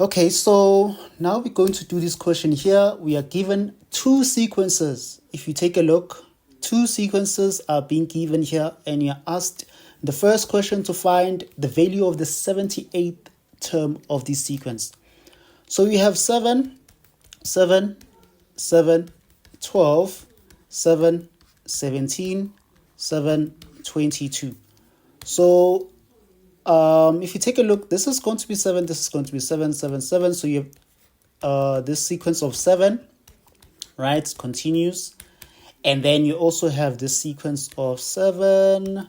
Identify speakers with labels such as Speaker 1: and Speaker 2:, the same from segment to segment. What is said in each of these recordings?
Speaker 1: Okay, so now we're going to do this question here. We are given two sequences. If you take a look, two sequences are being given here, and you're asked the first question to find the value of the 78th term of this sequence. So we have 7, 7, 7, 12, 7, 17, 7, 22. So if you take a look, this is going to be 7, this is going to be 7, 7, 7. So you have this sequence of 7, right, continues. And then you also have this sequence of 7,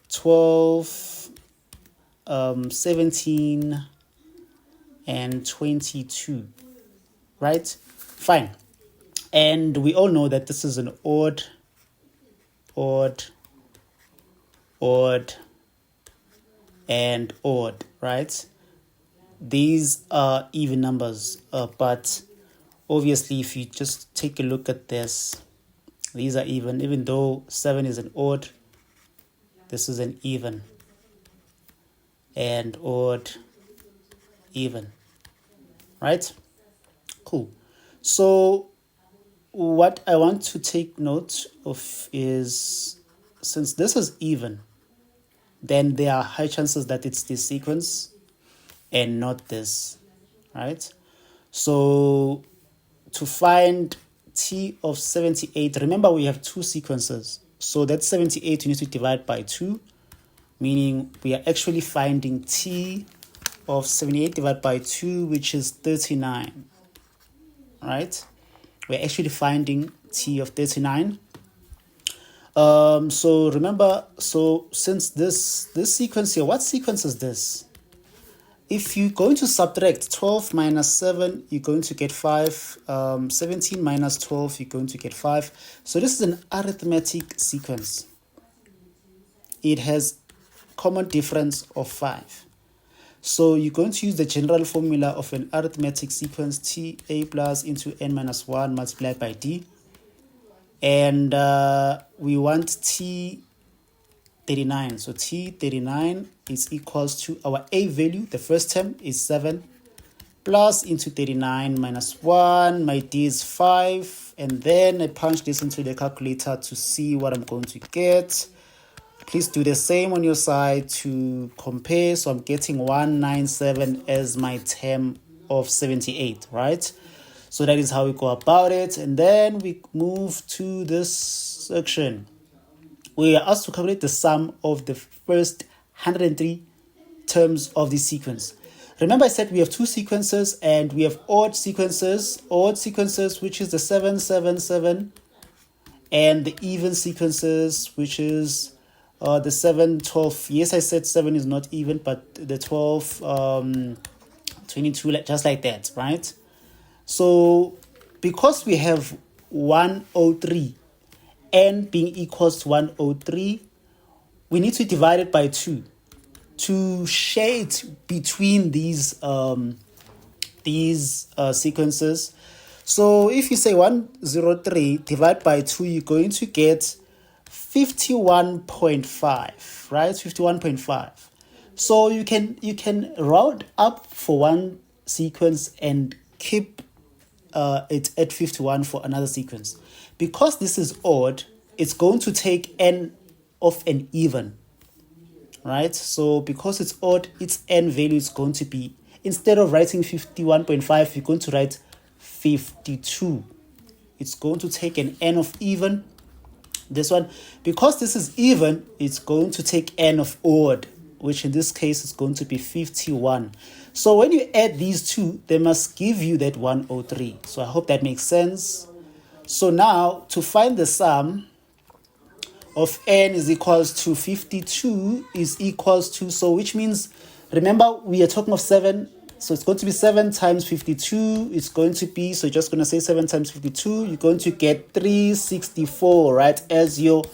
Speaker 1: 12, 17, and 22, right? Fine. And we all know that this is an odd, and odd, right? These are even numbers, but obviously if you just take a look at this, these are even though 7 is an odd, this is an even, and odd, even, right? Cool. So what I want to take note of is, since this is even, then there are high chances that it's this sequence and not this, right? So to find T of 78, remember we have two sequences. So that's 78, you need to divide by 2, meaning we are actually finding T of 78 divided by 2, which is 39, right? We're actually finding T of 39. So remember, so since this sequence here, what sequence is this? If you're going to subtract 12 minus 7, you're going to get 5. 17 minus 12, you're going to get 5. So this is an arithmetic sequence. It has common difference of 5. So you're going to use the general formula of an arithmetic sequence, T A plus into n minus 1 multiplied by D. And we want T39. So T39 is equals to our A value. The first term is 7 plus into 39 minus 1. My D is 5. And then I punch this into the calculator to see what I'm going to get. Please do the same on your side to compare. So I'm getting 197 as my term of 78, right? So that is how we go about it. And then we move to this section. We are asked to calculate the sum of the first 103 terms of this sequence. Remember I said we have two sequences and we have odd sequences, which is the 7, 7, 7, and the even sequences, which is the 7, 12. Yes, I said 7 is not even, but the 12, 22, just like that, right? So because we have 103, n being equals to 103, we need to divide it by 2 to share it between these sequences. So if you say 103 divided by 2, you're going to get 51.5, right? 51.5. So you can round up for one sequence and keep it at 51 for another sequence. Because this is odd, it's going to take n of an even, right? So because it's odd, its n value is going to be, instead of writing 51.5, you're going to write 52. It's going to take an n of even. This one, because this is even, it's going to take n of odd, which in this case is going to be 51. So when you add these two, they must give you that 103. So I hope that makes sense. So now to find the sum of n is equals to 52 is equals to, so which means, remember we are talking of 7, so it's going to be 7 times 52. It's going to be, so you're just going to say 7 times 52. You're going to get 364, right, as your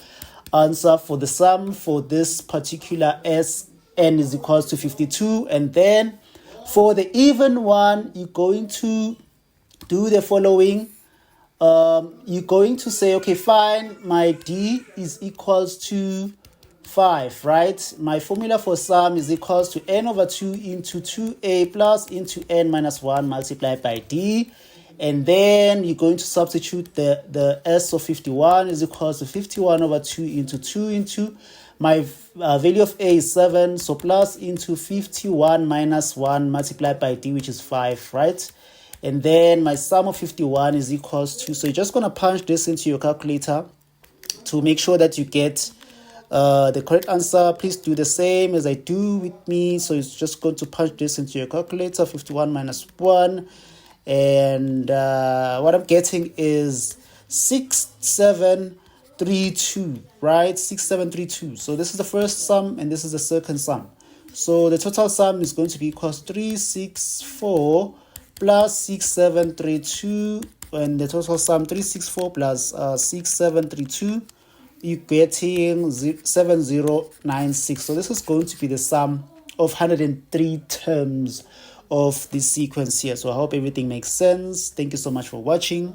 Speaker 1: answer for the sum for this particular s n is equals to 52. And then for the even one, you're going to do the following. You're going to say, okay, fine, my D is equals to 5, right? My formula for sum is equals to n over 2 into 2a plus into n minus 1 multiplied by d. And then you're going to substitute the s of 51 is equals to 51 over 2 into my value of a is 7, so plus into 51 minus 1 multiplied by d, which is 5, right? And then my sum of 51 is equals to, so you're just going to punch this into your calculator to make sure that you get the correct answer. Please do the same as I do with me. So it's just going to punch this into your calculator, 51 minus 1. And what I'm getting is 6732, right? 6732. So this is the first sum and this is the second sum. So the total sum is going to be equals 364 plus 6732, and the total sum 364 plus 6732, you're getting 7096. So this is going to be the sum of 103 terms of this sequence here. So I hope everything makes sense. Thank you so much for watching.